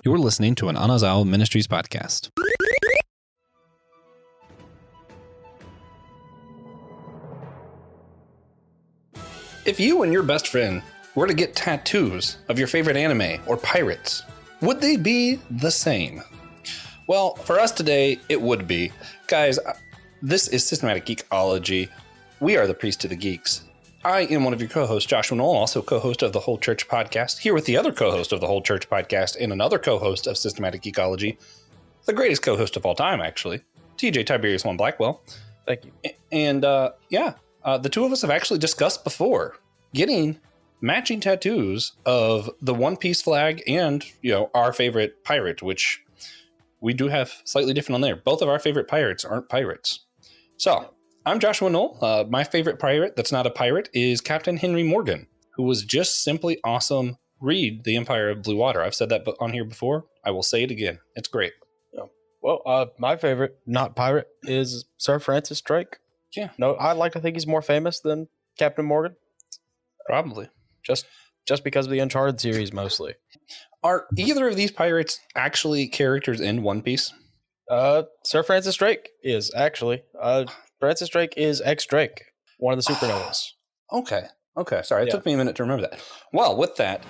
You're listening to an Anazao Ministries podcast. If you and your best friend were to get tattoos of your favorite anime or pirates, would they be the same? Well, for us today, it would be. Guys, this is Systematic Geekology. We are the Priest to the Geeks. I am one of your co-hosts, Joshua Knoll, also co-host of the Whole Church podcast, here with the other co-host of the Whole Church podcast and another co-host of Systematic Geekology, the greatest co-host of all time, actually, TJ Tiberius One Blackwell. Thank you. And the two of us have actually discussed before getting matching tattoos of the One Piece flag and, our favorite pirate, which we do have slightly different on there. Both of our favorite pirates aren't pirates. So I'm Joshua Knoll. My favorite pirate that's not a pirate is Captain Henry Morgan, who was just simply awesome. Read The Empire of Blue Water. I've said that on here before. I will say it again. It's great. Well, my favorite, not pirate, is Sir Francis Drake. Yeah. No, I like to think he's more famous than Captain Morgan. Probably. Just because of the Uncharted series, mostly. Are either of these pirates actually characters in One Piece? Sir Francis Drake is, actually. Francis Drake is ex-Drake, one of the supernovas. Okay. Sorry, it took me a minute to remember that. Well, with that,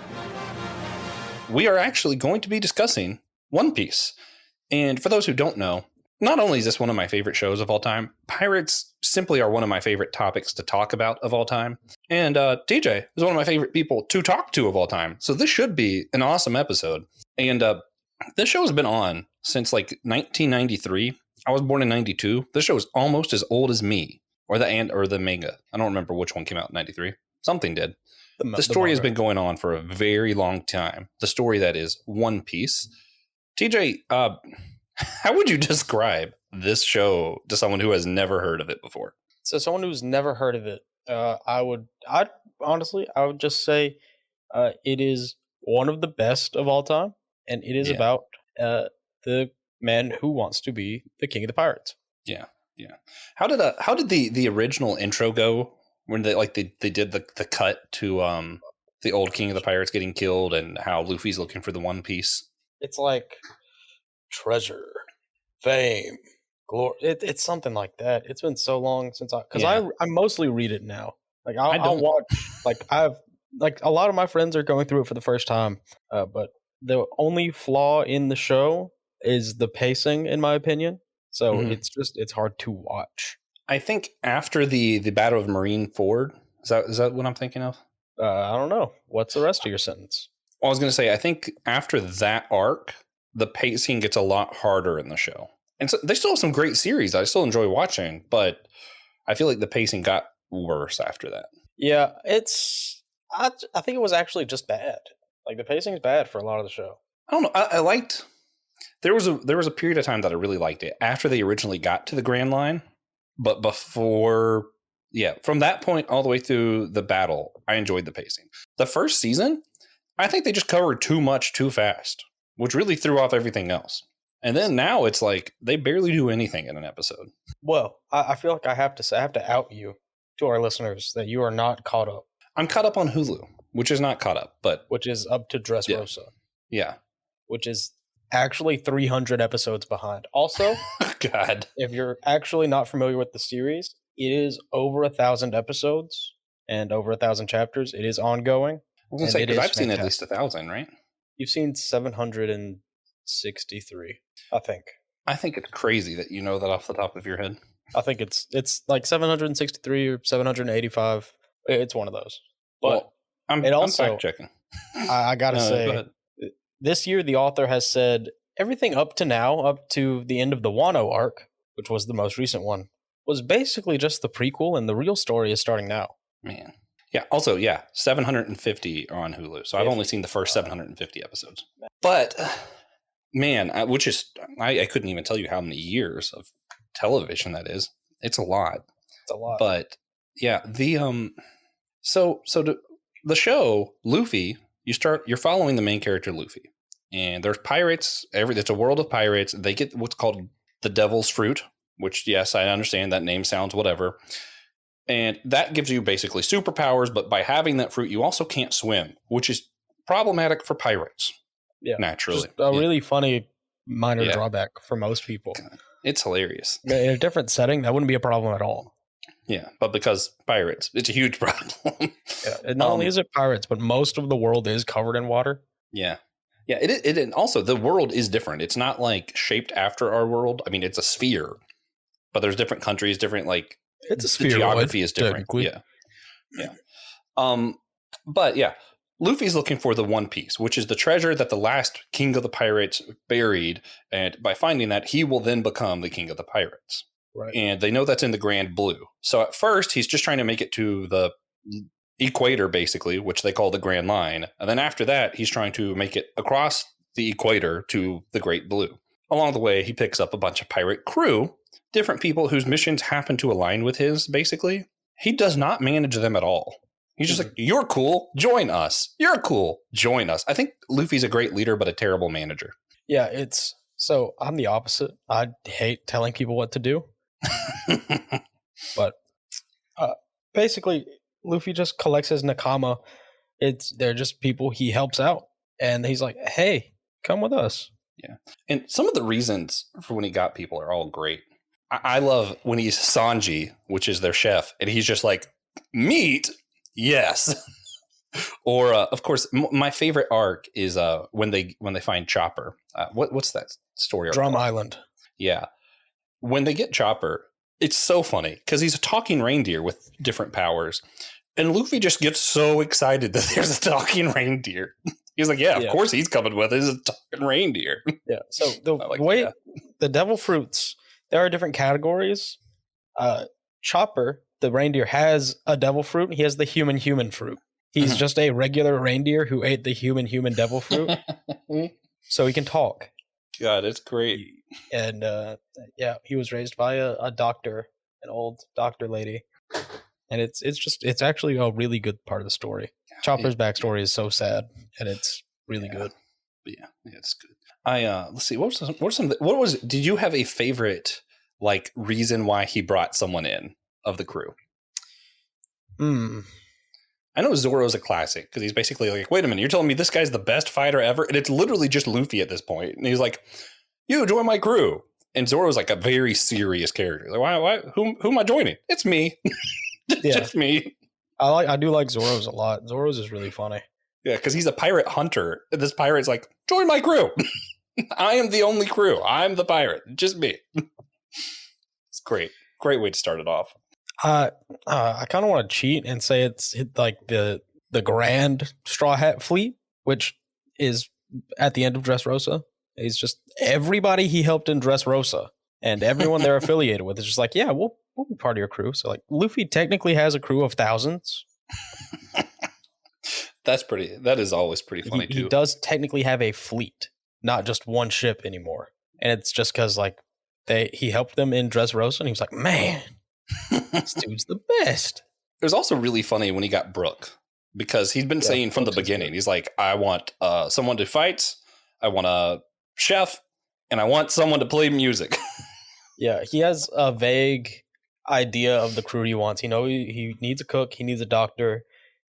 we are actually going to be discussing One Piece. And for those who don't know, not only is this one of my favorite shows of all time, pirates simply are one of my favorite topics to talk about of all time. And TJ is one of my favorite people to talk to of all time. So this should be an awesome episode. And this show has been on since like 1993. I was born in 92. This show is almost as old as me, or the manga. I don't remember which one came out in 93. Something did. The story has been going on for a very long time. The story that is One Piece. TJ, how would you describe this show to someone who has never heard of it before? So someone who's never heard of it, I would just say it is one of the best of all time, and it is about the man who wants to be the king of the pirates. Yeah. How did the original intro go when they did the cut to the old king of the pirates getting killed and how Luffy's looking for the One Piece? It's like treasure, fame, glory. It's something like that. It's been so long since I mostly read it now. Like I'll watch. Like a lot of my friends are going through it for the first time. But the only flaw in the show is the pacing, in my opinion. So it's hard to watch. I think after the Battle of Marineford, is that what I'm thinking of? I don't know. What's the rest of your sentence? Well, I was going to say, I think after that arc, the pacing gets a lot harder in the show. And so they still have some great series I still enjoy watching, but I feel like the pacing got worse after that. Yeah, I think it was actually just bad. Like the pacing is bad for a lot of the show. I don't know. I liked, there was a period of time that I really liked it after they originally got to the Grand Line, but before, from that point all the way through the battle, I enjoyed the pacing. The first season, I think they just covered too much too fast, which really threw off everything else. And then now it's like they barely do anything in an episode. Well, I feel like I have to out you to our listeners that you are not caught up. I'm caught up on Hulu, which is not caught up, but which is up to Dressrosa. Yeah. Which is actually 300 episodes behind. Also, God, if you're actually not familiar with the series, it is over 1,000 episodes and over 1,000 chapters. It is ongoing. I was going to say, because I've seen at least 1,000, right? You've seen 763, I think. I think it's crazy that you know that off the top of your head. I think it's like 763 or 785. It's one of those. But I'm fact checking. I gotta say, this year the author has said everything up to now, up to the end of the Wano arc, which was the most recent one, was basically just the prequel, and the real story is starting now. Man. Yeah. Also, 750 are on Hulu. So I've only seen the first 750 episodes. But, man, I couldn't even tell you how many years of television that is. It's a lot. But, the the show, Luffy, you're following the main character, Luffy. And there's pirates. It's a world of pirates. They get what's called the Devil's Fruit, which, yes, I understand that name sounds whatever. And that gives you basically superpowers, but by having that fruit, you also can't swim, which is problematic for pirates. naturally. Just a really funny minor drawback for most people. It's hilarious. In a different setting, that wouldn't be a problem at all. Yeah, but because pirates, it's a huge problem. And not only is it pirates, but most of the world is covered in water. Yeah. Yeah, it and also the world is different. It's not like shaped after our world. I mean, it's a sphere, but there's different countries, different like it's a sphere. The geography is different. Yeah. But yeah, Luffy's looking for the One Piece, which is the treasure that the last king of the pirates buried, and by finding that, he will then become the king of the pirates. Right. And they know that's in the Grand Blue. So at first, he's just trying to make it to the equator, basically, which they call the Grand Line. And then after that, he's trying to make it across the equator to the Great Blue. Along the way, he picks up a bunch of pirate crew, different people whose missions happen to align with his, basically. He does not manage them at all. He's just like, you're cool, join us. You're cool, join us. I think Luffy's a great leader, but a terrible manager. Yeah, so I'm the opposite. I hate telling people what to do. But basically, Luffy just collects his nakama. They're just people he helps out. And he's like, hey, come with us. Yeah. And some of the reasons for when he got people are all great. I love when he's Sanji, which is their chef, and he's just like, meat? Yes. Or, of course, my favorite arc is when they find Chopper. What's that story arc? Drum Island. Yeah. When they get Chopper, it's so funny because he's a talking reindeer with different powers. And Luffy just gets so excited that there's a talking reindeer. He's like, yeah, of course he's coming with us. It's a talking reindeer. Yeah. So the devil fruits, there are different categories. Chopper, the reindeer, has a devil fruit. He has the human fruit. He's just a regular reindeer who ate the human devil fruit. So he can talk. God, it's great. And he was raised by a doctor, an old doctor lady. And it's actually a really good part of the story. Chopper's backstory is so sad, and it's really good. Yeah, it's good. Let's see. Did you have a favorite like reason why he brought someone in of the crew? I know Zoro's a classic because he's basically like, wait a minute, you're telling me this guy's the best fighter ever? And it's literally just Luffy at this point. And he's like, you join my crew. And Zoro's like a very serious character. Like, why? Who am I joining? It's me. Just me. I do like Zoro's a lot. Zoro's is really funny. Yeah, because he's a pirate hunter. And this pirate's like, join my crew. I am the only crew. I'm the pirate. Just me. It's great. Great way to start it off. I kind of want to cheat and say it's like the Grand Straw Hat Fleet, which is at the end of Dressrosa. He's just everybody he helped in Dressrosa and everyone they're affiliated with is just like, yeah, we'll be part of your crew. So like Luffy technically has a crew of thousands. That is always pretty funny too. He does technically have a fleet, not just one ship anymore. And it's just because like he helped them in Dressrosa and he was like, man, this dude's the best. It was also really funny when he got Brook because he'd been saying from the beginning, he's like, I want someone to fight, I want a chef, and I want someone to play music. Yeah, he has a vague idea of the crew he wants. You know, he needs a cook, he needs a doctor,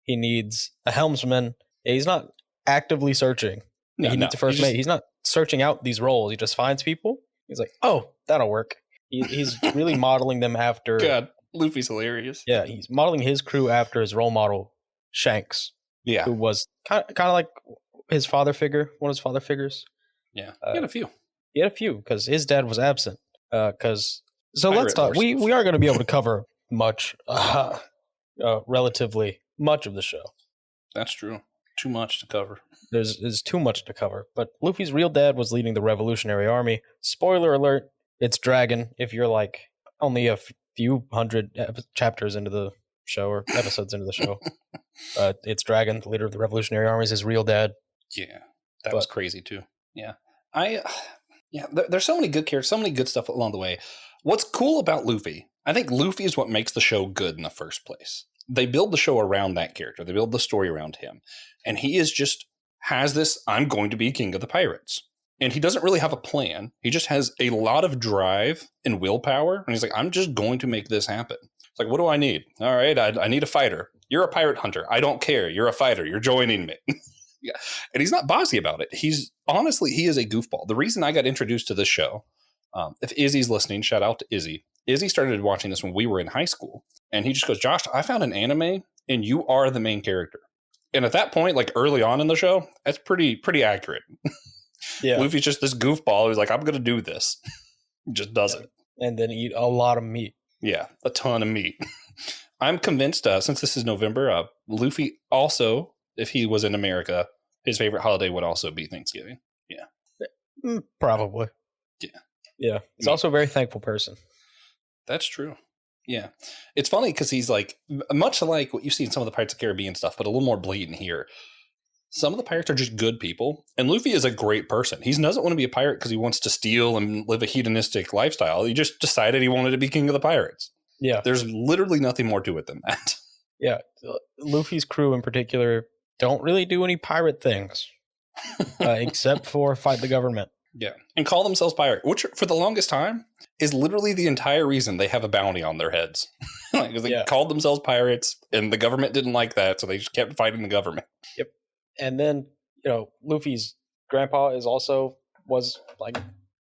he needs a helmsman. He's not actively searching. He needs a first mate. He's not searching out these roles. He just finds people. He's like, oh, that'll work. He's really modeling them after. God, Luffy's hilarious. Yeah, he's modeling his crew after his role model, Shanks. Yeah, who was kind of like his father figure, one of his father figures. Yeah, he had a few. He had a few because his dad was absent. Let's talk. We are going to be able to cover relatively much of the show. That's true. Too much to cover. There's too much to cover. But Luffy's real dad was leading the Revolutionary Army. Spoiler alert, it's Dragon. If you're like only a few hundred chapters into the show or episodes into the show, it's Dragon, the leader of the Revolutionary Army, is his real dad. Yeah, that was crazy too. Yeah. There's so many good characters, so many good stuff along the way. What's cool about Luffy, I think Luffy is what makes the show good in the first place. They build the show around that character. They build the story around him. And he has this, I'm going to be king of the pirates. And he doesn't really have a plan. He just has a lot of drive and willpower. And he's like, I'm just going to make this happen. It's like, what do I need? All right, I need a fighter. You're a pirate hunter. I don't care. You're a fighter. You're joining me. Yeah. And he's not bossy about it. He is a goofball. The reason I got introduced to this show, if Izzy's listening, shout out to Izzy. Izzy started watching this when we were in high school. And he just goes, Josh, I found an anime and you are the main character. And at that point, like early on in the show, that's pretty accurate. Yeah. Luffy's just this goofball who's like, I'm going to do this. He just does it. And then eat a lot of meat. Yeah, a ton of meat. I'm convinced, since this is November, Luffy also, if he was in America, his favorite holiday would also be Thanksgiving. Yeah. Probably. Yeah. Yeah. He's also a very thankful person. That's true. Yeah. It's funny because he's like, much like what you see in some of the Pirates of the Caribbean stuff, but a little more blatant here. Some of the pirates are just good people. And Luffy is a great person. He doesn't want to be a pirate because he wants to steal and live a hedonistic lifestyle. He just decided he wanted to be king of the pirates. Yeah. There's literally nothing more to it than that. Yeah. Luffy's crew in particular don't really do any pirate things except for fight the government. Yeah. And call themselves pirate, which for the longest time is literally the entire reason they have a bounty on their heads. They called themselves pirates and the government didn't like that. So they just kept fighting the government. Yep. And then, Luffy's grandpa was like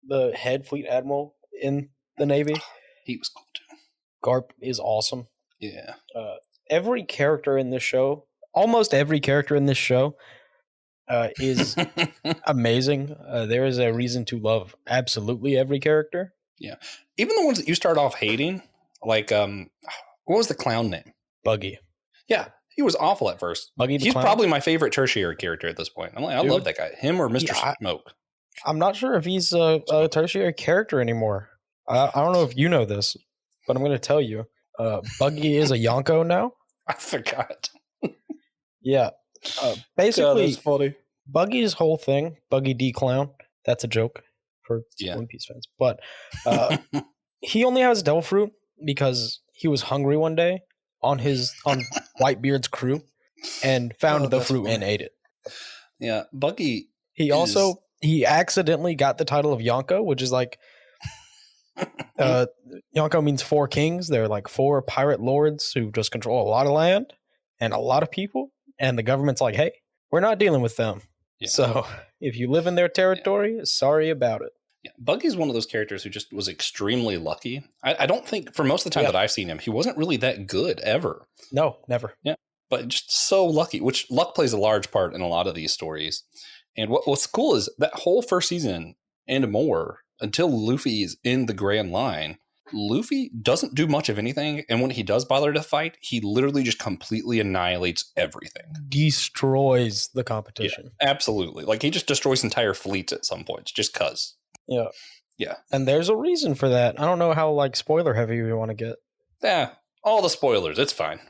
the head fleet admiral in the Navy. He was cool too. Garp is awesome. Yeah. Every character in this show, almost every character in this show, is amazing. There is a reason to love absolutely every character. Yeah. Even the ones that you start off hating, like, what was the clown name? Buggy. Yeah. He was awful at first. He's probably my favorite tertiary character at this point. I'm like, I love that guy. Him or Mr. Smoke. I'm not sure if he's a tertiary character anymore. I don't know if you know this, but I'm going to tell you. Buggy is a Yonko now. I forgot. Yeah. Basically, that's funny. Buggy's whole thing, Buggy D Clown, that's a joke for One Piece fans. But he only has devil fruit because he was hungry one day on Whitebeard's crew and found the fruit and ate it. Yeah, Buggy. He accidentally got the title of Yonko, which is like Yonko means 4 kings. They're like 4 pirate lords who just control a lot of land and a lot of people. And the government's like, hey, we're not dealing with them. Yeah. So if you live in their territory, sorry about it. Yeah. Buggy's one of those characters who just was extremely lucky. I don't think for most of the time that I've seen him, he wasn't really that good ever. No, never. Yeah. But just so lucky, which luck plays a large part in a lot of these stories. And what's cool is that whole first season and more, until Luffy is in the Grand Line, Luffy doesn't do much of anything. And when he does bother to fight, he literally just completely annihilates everything. Destroys the competition. Yeah, absolutely. Like he just destroys entire fleets at some points just because. Yeah. Yeah. And there's a reason for that. I don't know how spoiler heavy we want to get. Yeah. All the spoilers. It's fine.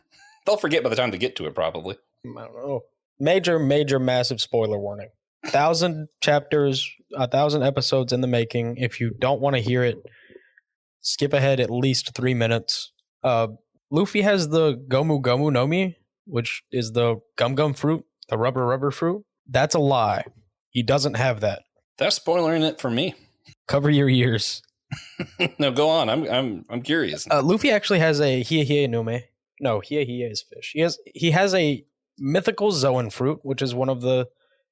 They'll forget by the time they get to it, probably. I don't know. Major, massive spoiler warning. 1,000 chapters, 1,000 episodes in the making. If you don't want to hear it, skip ahead at least 3 minutes. Luffy has the Gomu Gomu no Mi, which is the gum fruit, the rubber fruit. That's a lie. He doesn't have that. That's spoiling it for me. Cover your ears. No, go on. I'm curious. Luffy actually has a Hiei no Mi. No, Hiei is fish. He has a mythical Zoan fruit, which is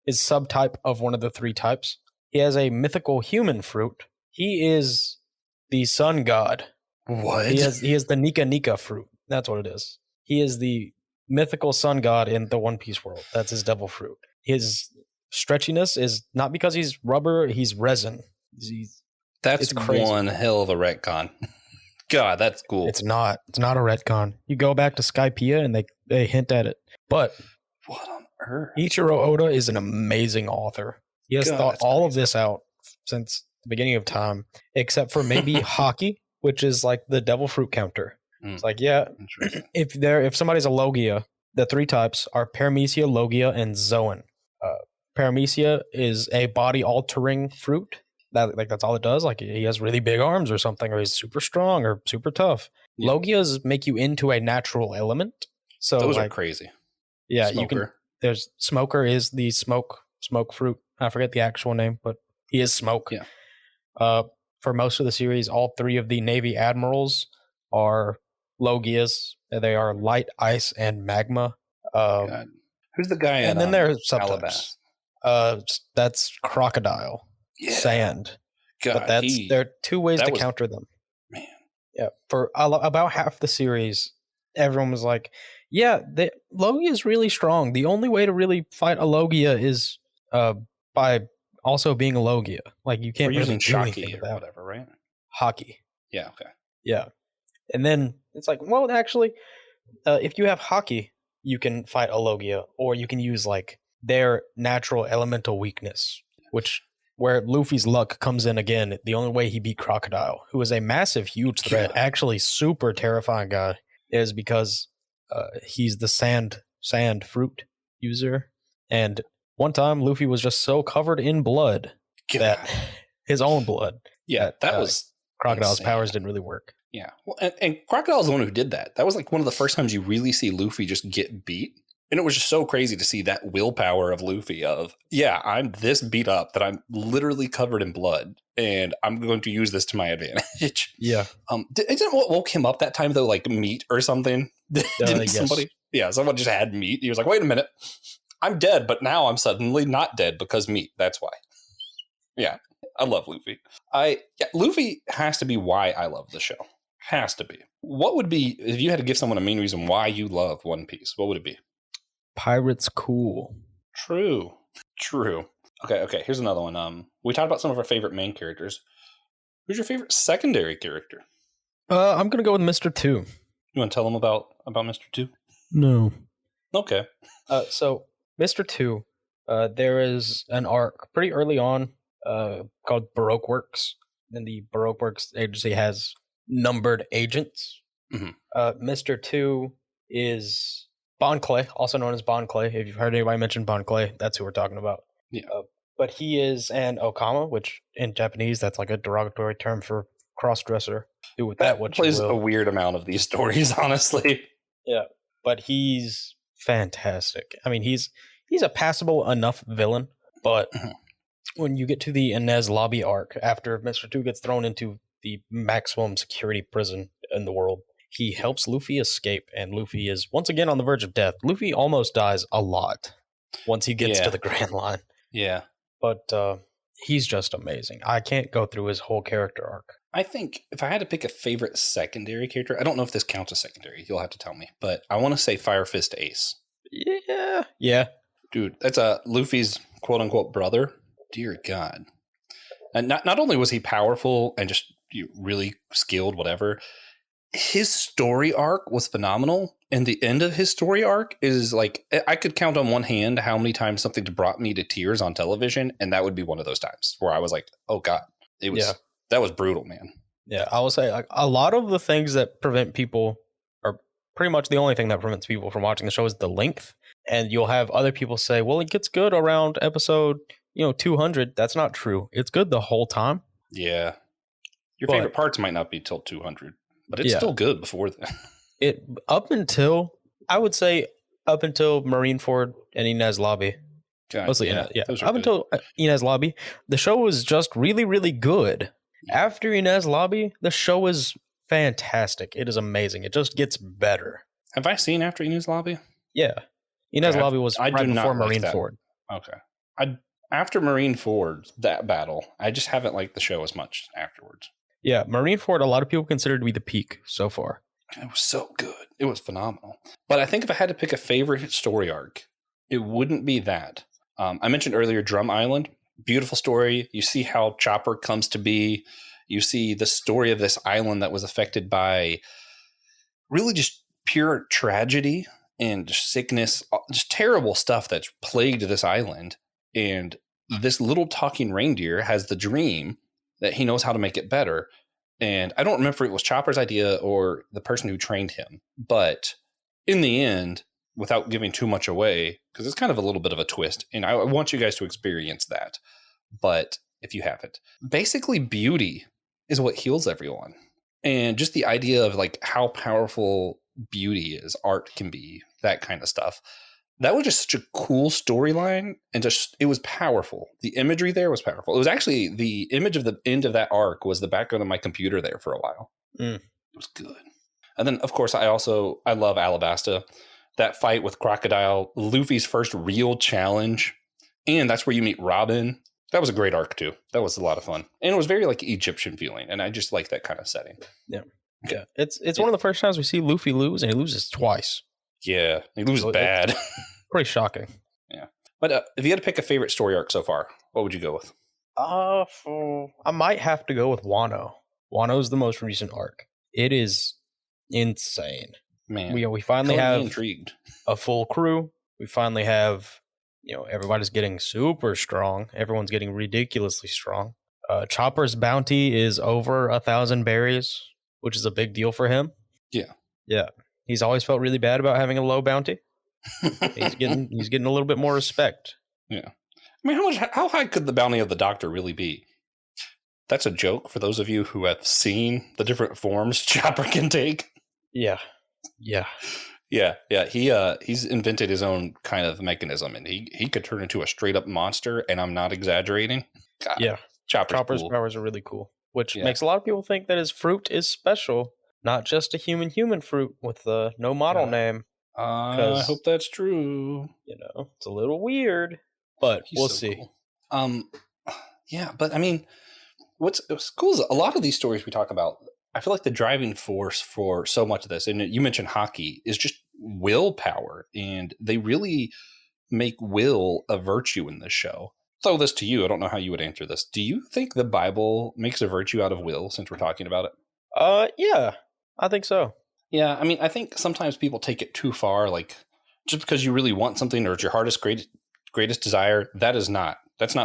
is subtype of one of the 3 types. He has a mythical human fruit. He is the sun god. What? He has the Nika fruit. That's what it is. He is the mythical sun god in the One Piece world. That's his devil fruit. His stretchiness is not because he's rubber, he's resin. That's crazy. One hell of a retcon. God, that's cool. It's not a retcon. You go back to Skypiea and they hint at it. But what on earth? Ichiro Oda is an amazing author. He has thought all of this out since the beginning of time, except for maybe Haki, which is like the devil fruit counter. It's like, if somebody's a Logia, the 3 types are Paramecia, Logia, and Zoan. Paramecia is a body-altering fruit. That's all it does. Like he has really big arms or something, or he's super strong or super tough. Yeah. Logias make you into a natural element. So those are crazy. Yeah, Smoker. There's Smoker is the smoke fruit. I forget the actual name, but he is smoke. Yeah. For most of the series, all 3 of the Navy admirals are Logias. They are light, ice, and magma. God. Who's the guy? And then there's subtypes. That's Crocodile, Sand. God, but there are two ways to counter them. Man, yeah. For about half the series, everyone was like, "Yeah, Logia is really strong. The only way to really fight a Logia is by also being a Logia. Like you can't really do anything or whatever, right? Hockey. Yeah. Okay. Yeah, and then it's like, well, actually, if you have Hockey, you can fight a Logia, or you can use like their natural elemental weakness, where Luffy's luck comes in again. The only way he beat Crocodile, who is a massive, huge threat, actually super terrifying guy, is because he's the sand fruit user. And one time, Luffy was just so covered in blood that his own blood. Yeah, that was Crocodile's insane. Powers didn't really work. Yeah, well, and Crocodile's the one who did that. That was like one of the first times you really see Luffy just get beat. And it was just so crazy to see that willpower of Luffy of, yeah, I'm this beat up that I'm literally covered in blood and I'm going to use this to my advantage. Yeah. Isn't what woke him up that time though, like meat or something? Didn't somebody? Yeah, someone just had meat. He was like, wait a minute, I'm dead, but now I'm suddenly not dead because meat. That's why. Yeah, I love Luffy. Luffy has to be why I love the show. Has to be. What would be, if you had to give someone a main reason why you love One Piece, what would it be? Pirates cool. True. Okay, here's another one. We talked about some of our favorite main characters. Who's your favorite secondary character? I'm gonna go with Mr. 2. You want to tell them about Mr. 2? No. Okay. So Mr. 2, there is an arc pretty early on called Baroque Works. And the Baroque Works agency has numbered agents. Mm-hmm. Mr. 2 is Bon Clay, also known as Bon Clay. If you've heard anybody mention Bon Clay, that's who we're talking about. Yeah. But he is an Okama, which in Japanese, that's like a derogatory term for cross-dresser. Do with that what plays you will. A weird amount of these stories, honestly. Yeah, but he's fantastic. I mean, he's a passable enough villain, but when you get to the Inez Lobby arc, after Mr. 2 gets thrown into the maximum security prison in the world, he helps Luffy escape, and Luffy is once again on the verge of death. Luffy almost dies a lot once he gets to the Grand Line. Yeah. But he's just amazing. I can't go through his whole character arc. I think if I had to pick a favorite secondary character, I don't know if this counts as secondary. You'll have to tell me. But I want to say Fire Fist Ace. Yeah. Dude, that's Luffy's quote-unquote brother. Dear God. And not only was he powerful and just really skilled, whatever, his story arc was phenomenal. And the end of his story arc is like, I could count on one hand how many times something brought me to tears on television. And that would be one of those times where I was like, oh God, that was brutal, man. Yeah, I will say like a lot of the things that prevent people, or pretty much the only thing that prevents people from watching the show, is the length. And you'll have other people say, well, it gets good around episode 200. That's not true. It's good the whole time. Yeah. Your favorite parts might not be till 200, but it's still good before then. Up until Marineford and Inez Lobby. Mostly Inez, up until Inez Lobby, the show was just really, really good. After Inez Lobby, the show is fantastic. It is amazing. It just gets better. Have I seen After Inez Lobby? Yeah. Inez Lobby was right before Marineford. Okay. After Marineford, that battle, I just haven't liked the show as much afterwards. Yeah, Marineford, a lot of people consider to be the peak so far. It was so good. It was phenomenal. But I think if I had to pick a favorite story arc, it wouldn't be that. I mentioned earlier Drum Island. Beautiful story. You see how Chopper comes to be. You see the story of this island that was affected by really just pure tragedy and sickness, just terrible stuff that's plagued this island. And this little talking reindeer has the dream that he knows how to make it better. And I don't remember if it was Chopper's idea or the person who trained him. But in the end, without giving too much away, because it's kind of a little bit of a twist, and I want you guys to experience that. But if you haven't, basically beauty is what heals everyone. And just the idea of like how powerful beauty is, art can be, that kind of stuff. That was just such a cool storyline, and just it was powerful. The imagery there was powerful. It was actually the image of the end of that arc was the background of my computer there for a while. It was good. And then, of course, I love Alabasta. that fight with Crocodile, Luffy's first real challenge, and that's where you meet Robin. That was a great arc too. That was a lot of fun, and it was very like Egyptian feeling, and I just like that kind of setting. Yeah, yeah. It's one of the first times we see Luffy lose, and he loses twice. Yeah, he loses bad. Pretty shocking. Yeah, but if you had to pick a favorite story arc so far, what would you go with? I might have to go with Wano. Wano's the most recent arc. It is insane. Man, we finally have intrigued. A full crew. We finally have, everybody's getting super strong. Everyone's getting ridiculously strong. Chopper's bounty is over 1,000 berries, which is a big deal for him. Yeah. He's always felt really bad about having a low bounty. He's getting a little bit more respect. Yeah. I mean, how high could the bounty of the Doctor really be? That's a joke for those of you who have seen the different forms Chopper can take. Yeah. He's invented his own kind of mechanism, and he could turn into a straight up monster, and I'm not exaggerating. God, yeah. Chopper's cool. powers are really cool, which makes a lot of people think that his fruit is special, not just a human fruit with no model name. I hope that's true. It's a little weird, but we'll see. Cool. Yeah, but I mean, what's cool is a lot of these stories we talk about, I feel like the driving force for so much of this, and you mentioned hockey, is just willpower, and they really make will a virtue in this show. Throw this to you. I don't know how you would answer this. Do you think the Bible makes a virtue out of will, since we're talking about it? Yeah, I think so. Yeah, I mean, I think sometimes people take it too far, like just because you really want something or it's your greatest desire, that's not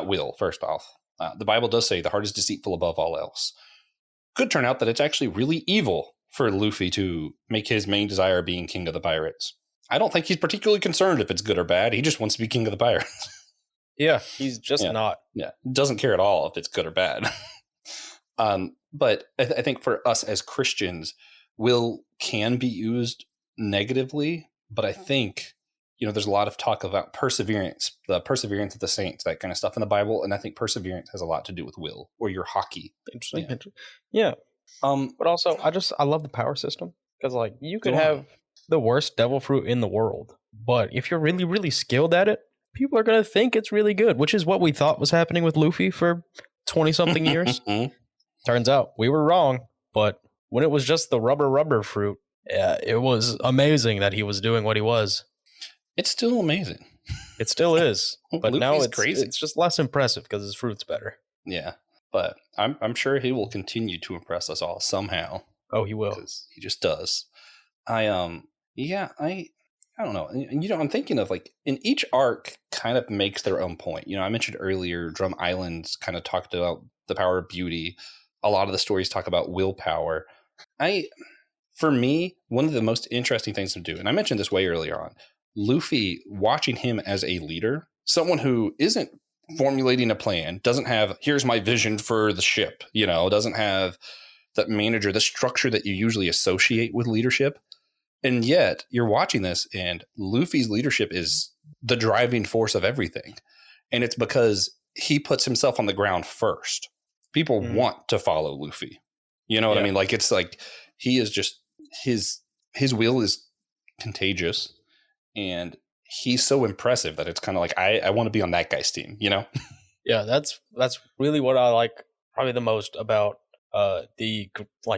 will, first off. The Bible does say the heart is deceitful above all else. Could turn out that it's actually really evil for Luffy to make his main desire being king of the pirates. I don't think he's particularly concerned if it's good or bad. He just wants to be king of the pirates. Yeah, he's just not. Yeah, doesn't care at all if it's good or bad. But I think for us as Christians, will can be used negatively, but I think there's a lot of talk about perseverance, the perseverance of the saints, that kind of stuff in the Bible, and I think perseverance has a lot to do with will or your hockey. Interesting. Yeah. But also, I love the power system, because you could have the worst devil fruit in the world, but if you're really, really skilled at it, people are going to think it's really good, which is what we thought was happening with Luffy for 20-something years. Turns out we were wrong, but when it was just the rubber fruit, it was amazing that he was doing what he was. It's still amazing. It still is, but now it's crazy. It's just less impressive because his fruit's better. Yeah, but I'm sure he will continue to impress us all somehow. Oh, he will. He just does. I don't know. And, I'm thinking of in each arc kind of makes their own point. I mentioned earlier Drum Islands kind of talked about the power of beauty. A lot of the stories talk about willpower. For me, one of the most interesting things to do, and I mentioned this way earlier on, Luffy, watching him as a leader, someone who isn't formulating a plan, doesn't have, here's my vision for the ship, doesn't have that manager, the structure that you usually associate with leadership. And yet you're watching this and Luffy's leadership is the driving force of everything. And it's because he puts himself on the ground first. People want to follow Luffy. You know what I mean? It's he is just, his will is contagious, and he's so impressive that it's kind of I want to be on that guy's team, Yeah, that's really what I like probably the most about the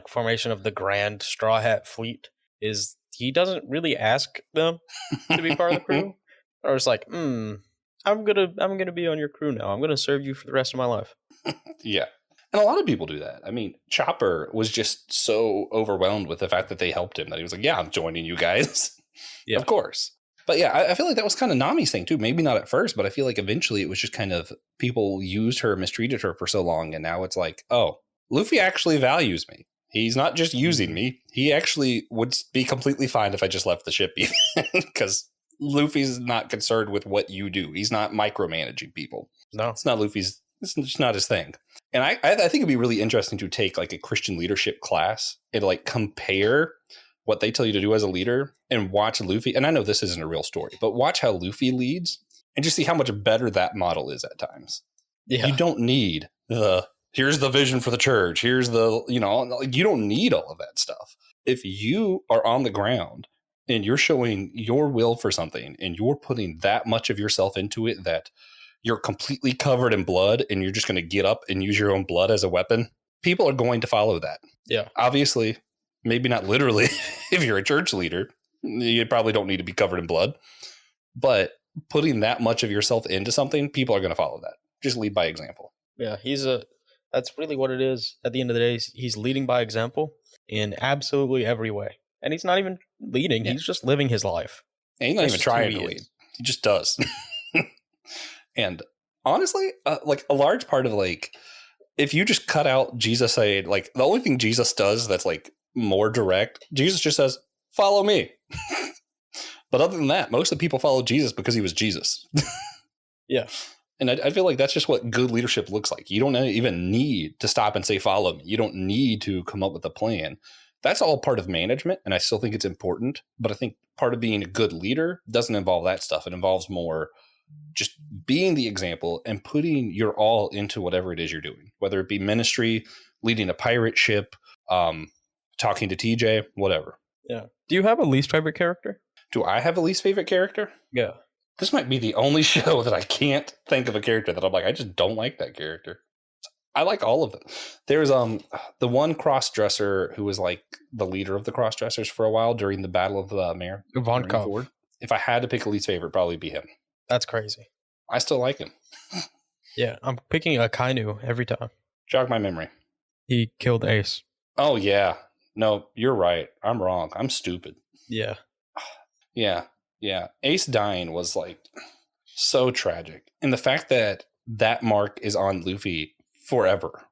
formation of the Grand Straw Hat Fleet is he doesn't really ask them to be part of the crew. Or it's I'm gonna be on your crew now. I'm gonna serve you for the rest of my life. Yeah. And a lot of people do that. I mean, Chopper was just so overwhelmed with the fact that they helped him that he was like, yeah, I'm joining you guys. Yeah. Of course. But yeah, I feel like that was kind of Nami's thing too. Maybe not at first, but I feel like eventually it was just kind of people used her, mistreated her for so long. And now it's oh, Luffy actually values me. He's not just using me. He actually would be completely fine if I just left the ship even, because Luffy's not concerned with what you do. He's not micromanaging people. No, it's not Luffy's. It's just not his thing. And I think it'd be really interesting to take a Christian leadership class and compare what they tell you to do as a leader and watch Luffy. And I know this isn't a real story, but watch how Luffy leads and just see how much better that model is at times. Yeah. You don't need here's the vision for the church. Here's you don't need all of that stuff. If you are on the ground and you're showing your will for something and you're putting that much of yourself into it that you're completely covered in blood and you're just going to get up and use your own blood as a weapon, people are going to follow that. Yeah. Obviously, maybe not literally. If you're a church leader, you probably don't need to be covered in blood. But putting that much of yourself into something, people are going to follow that. Just lead by example. Yeah, that's really what it is. At the end of the day, he's leading by example in absolutely every way. And he's not even leading. Yeah. He's just living his life. And he's not even trying to lead. He just does. And honestly, like a large part of like, if you just cut out Jesus saying, like, the only thing Jesus does that's like more direct, Jesus just says, follow me. But other than that, most of the people follow Jesus because he was Jesus. Yeah. And I feel like that's just what good leadership looks like. You don't even need to stop and say, follow me. You don't need to come up with a plan. That's all part of management, and I still think it's important. But I think part of being a good leader doesn't involve that stuff. It involves more just being the example and putting your all into whatever it is you're doing, whether it be ministry, leading a pirate ship, talking to TJ, whatever. Yeah. Do you have a least favorite character? Do I have a least favorite character? Yeah. This might be the only show that I can't think of a character that I'm like, I just don't like that character. I like all of them. There's the one cross-dresser who was like the leader of the cross-dressers for a while during the Battle of the Mare. Ivankov. If I had to pick a least favorite, probably be him. That's crazy. I still like him. Yeah, I'm picking Akainu every time. Jog my memory. He killed Ace. Oh, yeah. No, you're right. I'm wrong. I'm stupid. Yeah. Yeah. Ace dying was like so tragic. And the fact that that mark is on Luffy forever.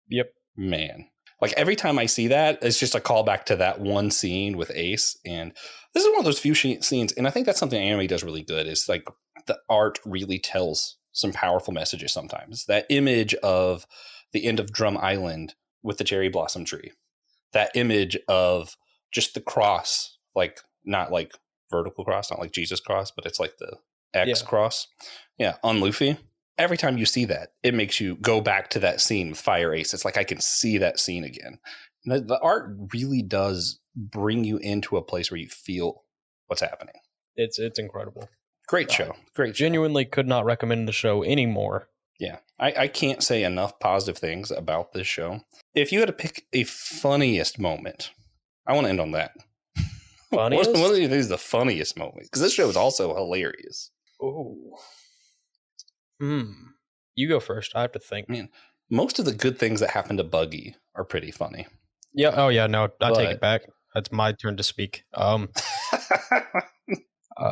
Yep. Man. Like every time I see that, it's just a callback to that one scene with Ace. And this is one of those few scenes. And I think that's something anime does really good. Is like the art really tells some powerful messages sometimes. That image of the end of Drum Island with the cherry blossom tree. That image of just the cross, like not like vertical cross, not like Jesus cross, but it's like the X cross. Yeah, on Luffy. Every time you see that, it makes you go back to that scene with Fire Ace. It's like I can see that scene again. The art really does bring you into a place where you feel what's happening. It's incredible. Great show. Genuinely could not recommend the show anymore. Yeah, I can't say enough positive things about this show. If you had to pick a funniest moment, I want to end on that. Funniest? What do you think is the funniest moment? Because this show is also hilarious. Oh. You go first. I have to think. Man, most of the good things that happen to Buggy are pretty funny. Yeah. Oh, yeah. No, I take it back. It's my turn to speak.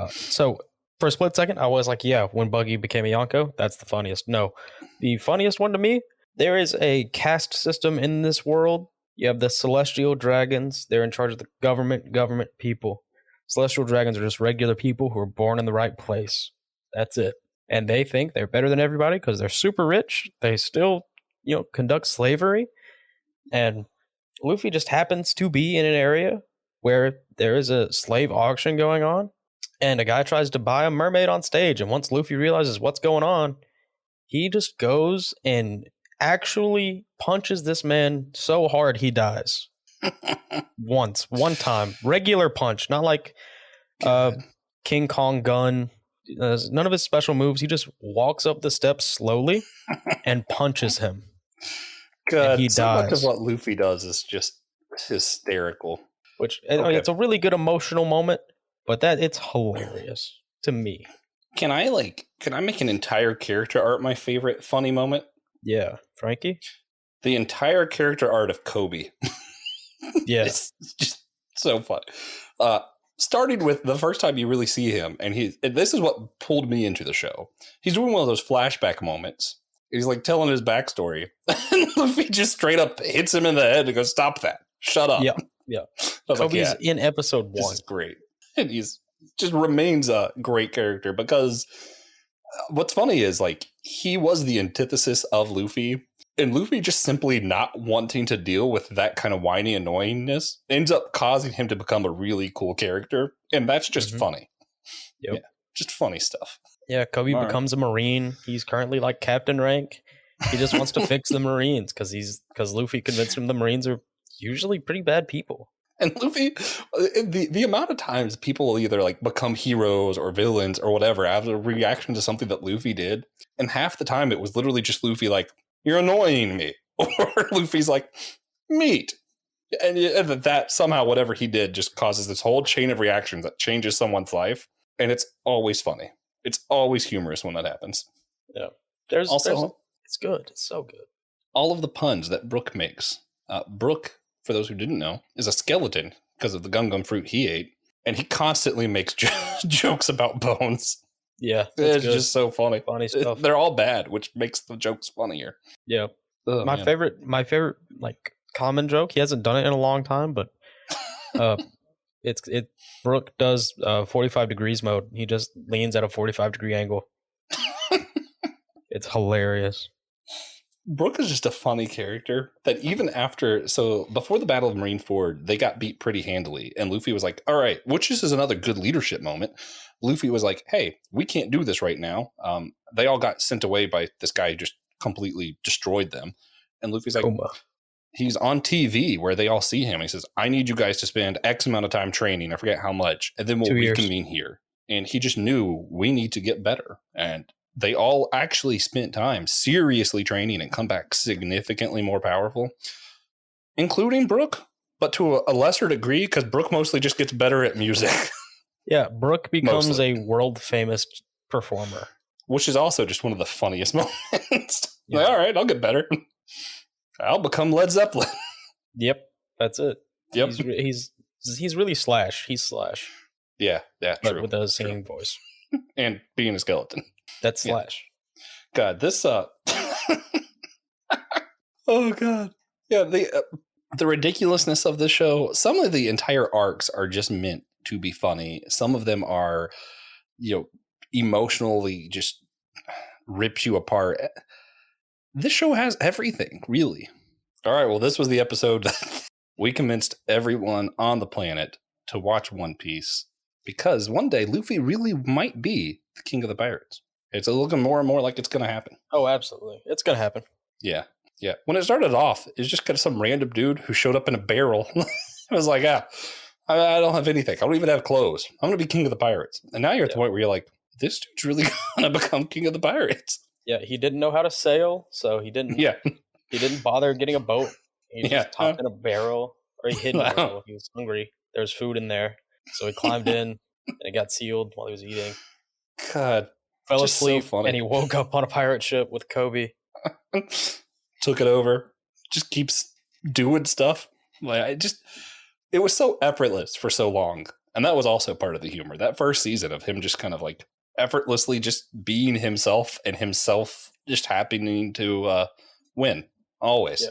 So for a split second, I was like, yeah, when Buggy became a Yonko, that's the funniest. No, the funniest one to me, there is a caste system in this world. You have the celestial dragons. They're in charge of the government people. Celestial dragons are just regular people who are born in the right place. That's it. And they think they're better than everybody because they're super rich. They still, conduct slavery. And Luffy just happens to be in an area where there is a slave auction going on. And a guy tries to buy a mermaid on stage. And once Luffy realizes what's going on, he just goes and actually punches this man so hard he dies. One time. Regular punch. Not like King Kong gun. None of his special moves. He just walks up the steps slowly and punches him. God, and he dies. Much of what Luffy does is just hysterical. Which it's a really good emotional moment, but it's hilarious to me. Can I make an entire character art my favorite funny moment? Yeah, Frankie? The entire character art of Kobe. Yeah. It's just so fun. Starting with the first time you really see him, and this is what pulled me into the show. He's doing one of those flashback moments. He's like telling his backstory, and Luffy just straight up hits him in the head and goes, "Stop that! Shut up!" Yeah. Kobe's in episode 1. This is great, and he's just remains a great character because what's funny is like he was the antithesis of Luffy. And Luffy just simply not wanting to deal with that kind of whiny annoyingness ends up causing him to become a really cool character. And that's just funny. Yep. Yeah, just funny stuff. Yeah, Kobe becomes a Marine. He's currently like captain rank. He just wants to fix the Marines because Luffy convinced him the Marines are usually pretty bad people. And Luffy, the amount of times people will either like become heroes or villains or whatever as a reaction to something that Luffy did, and half the time it was literally just Luffy like, "You're annoying me," or Luffy's like, "Meat," and that somehow whatever he did just causes this whole chain of reactions that changes someone's life, and it's always funny. It's always humorous when that happens. Yeah, it's good. It's so good. All of the puns that Brook makes. Brook, for those who didn't know, is a skeleton because of the gum fruit he ate, and he constantly makes jokes about bones. Yeah, it's good. Just so funny. Funny stuff. They're all bad, which makes the jokes funnier. Yeah, my favorite like common joke. He hasn't done it in a long time, but Brook does 45 degrees mode. He just leans at a 45-degree angle. It's hilarious. Brook is just a funny character that even before the Battle of Marineford, they got beat pretty handily. And Luffy was like, all right, which is another good leadership moment. Luffy was like, hey, we can't do this right now. They all got sent away by this guy who just completely destroyed them. And Luffy's like, he's on TV where they all see him. He says, I need you guys to spend X amount of time training. I forget how much. And then we'll reconvene here. And he just knew we need to get better. And they all actually spent time seriously training and come back significantly more powerful, including Brook, but to a lesser degree because Brook mostly just gets better at music. Yeah, Brook becomes a world-famous performer. Which is also just one of the funniest moments. Yeah. Like, all right, I'll get better. I'll become Led Zeppelin. Yep, that's it. Yep. He's really Slash. He's Slash. Yeah, but true. With a singing voice. And being a skeleton. That's Slash. Yeah. God, this oh God. Yeah, the ridiculousness of the show, some of the entire arcs are just meant to be funny. Some of them are, emotionally just rips you apart. This show has everything, really. All right, well, this was the episode that we convinced everyone on the planet to watch One Piece because one day Luffy really might be the king of the pirates. It's looking more and more like it's going to happen. Oh, absolutely. It's going to happen. Yeah. Yeah. When it started off, it was just kind of some random dude who showed up in a barrel. I was like, I don't have anything. I don't even have clothes. I'm going to be king of the pirates. And now you're at the point where you're like, this dude's really going to become king of the pirates. Yeah. He didn't know how to sail. So he didn't. Yeah. He didn't bother getting a boat. He just hopped in a barrel, or he hid in a barrel. He was hungry. There was food in there. So he climbed in and it got sealed while he was eating. God. Fell asleep, so and he woke up on a pirate ship with Kobe. Took it over. Just keeps doing stuff. Like it was so effortless for so long. And that was also part of the humor. That first season of him just kind of like effortlessly just being himself and himself just happening to win. Always.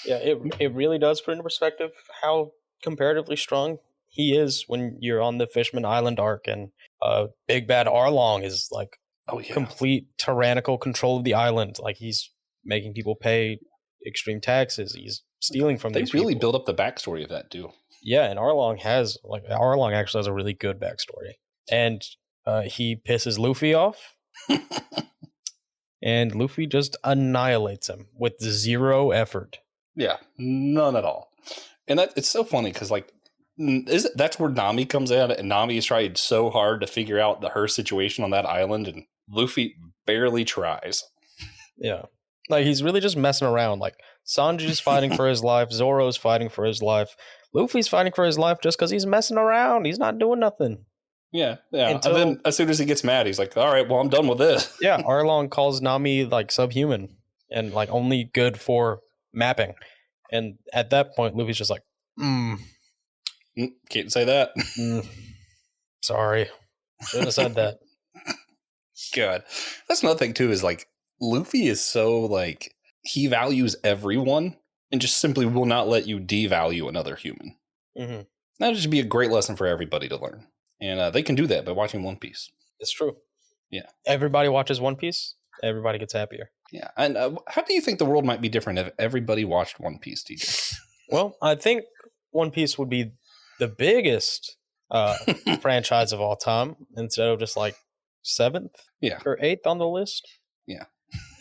Yeah, it really does put into perspective how comparatively strong he is when you're on the Fishman Island arc and Big Bad Arlong is like complete tyrannical control of the island. Like he's making people pay extreme taxes. He's stealing from these people. They really build up the backstory of that too. Yeah, and Arlong actually has a really good backstory. And he pisses Luffy off. And Luffy just annihilates him with zero effort. Yeah, none at all. And it's so funny because like that's where Nami comes in, and Nami has tried so hard to figure out her situation on that island, and Luffy barely tries. Yeah. Like, he's really just messing around. Like, Sanji's fighting for his life, Zoro's fighting for his life, Luffy's fighting for his life just because he's messing around. He's not doing nothing. Yeah. And then as soon as he gets mad, he's like, all right, well, I'm done with this. Yeah, Arlong calls Nami, like, subhuman and, like, only good for mapping. And at that point, Luffy's just like, can't say that. Sorry. Shouldn't have said that. God. That's another thing, too, is, like, Luffy is so, like, he values everyone and just simply will not let you devalue another human. Mm-hmm. That would just be a great lesson for everybody to learn. And they can do that by watching One Piece. It's true. Yeah. Everybody watches One Piece, everybody gets happier. Yeah. And how do you think the world might be different if everybody watched One Piece, TJ? Well, I think One Piece would be the biggest franchise of all time instead of just like 7th or 8th on the list. Yeah.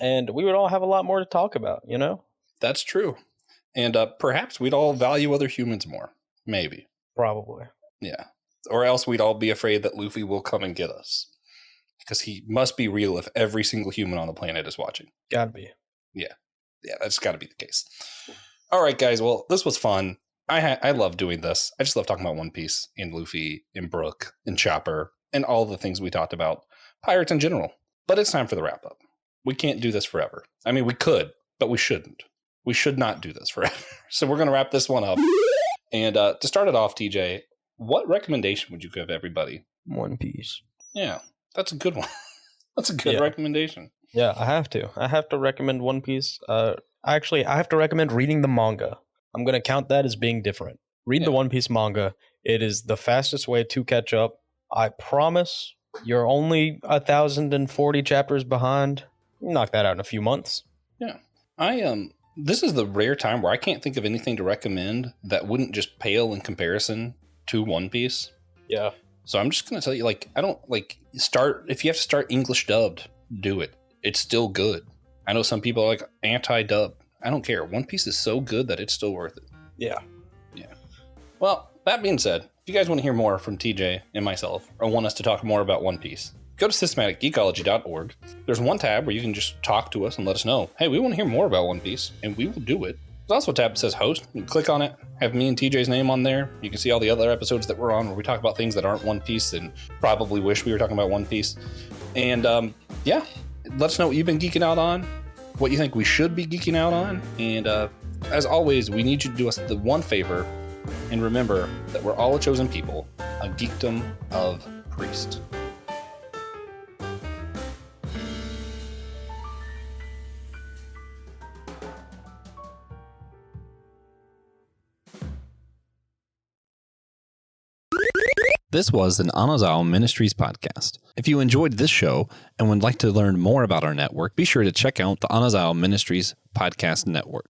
And we would all have a lot more to talk about, you know? That's true. And perhaps we'd all value other humans more. Maybe. Probably. Yeah. Or else we'd all be afraid that Luffy will come and get us. Because he must be real if every single human on the planet is watching. Gotta be. Yeah. Yeah, that's gotta be the case. All right, guys. Well, this was fun. I love doing this. I just love talking about One Piece and Luffy and Brook and Chopper and all the things we talked about. Pirates in general. But it's time for the wrap up. We can't do this forever. I mean, we could, but we shouldn't. We should not do this forever. So we're going to wrap this one up. And to start it off, TJ, what recommendation would you give everybody? One Piece. Yeah, that's a good one. That's a good recommendation. Yeah, I have to recommend One Piece. Actually, I have to recommend reading the manga. I'm going to count that as being different. Read the One Piece manga. It is the fastest way to catch up. I promise you're only 1,040 chapters behind. Knock that out in a few months. Yeah. This is the rare time where I can't think of anything to recommend that wouldn't just pale in comparison to One Piece. Yeah. So I'm just going to tell you, I don't, if you have to start English dubbed, do it. It's still good. I know some people are anti-dub. I don't care. One Piece is so good that it's still worth it. Yeah. Yeah. Well, that being said, if you guys want to hear more from TJ and myself, or want us to talk more about One Piece, go to systematicgeekology.org. There's one tab where you can just talk to us and let us know, hey, we want to hear more about One Piece, and we will do it. There's also a tab that says host. You can click on it, have me and TJ's name on there. You can see all the other episodes that we're on where we talk about things that aren't One Piece and probably wish we were talking about One Piece. And let us know what you've been geeking out on, what you think we should be geeking out on. And as always, we need you to do us the one favor and remember that we're all a chosen people, a geekdom of priest. This was an Anazao Ministries podcast. If you enjoyed this show and would like to learn more about our network, be sure to check out the Anazao Ministries Podcast Network.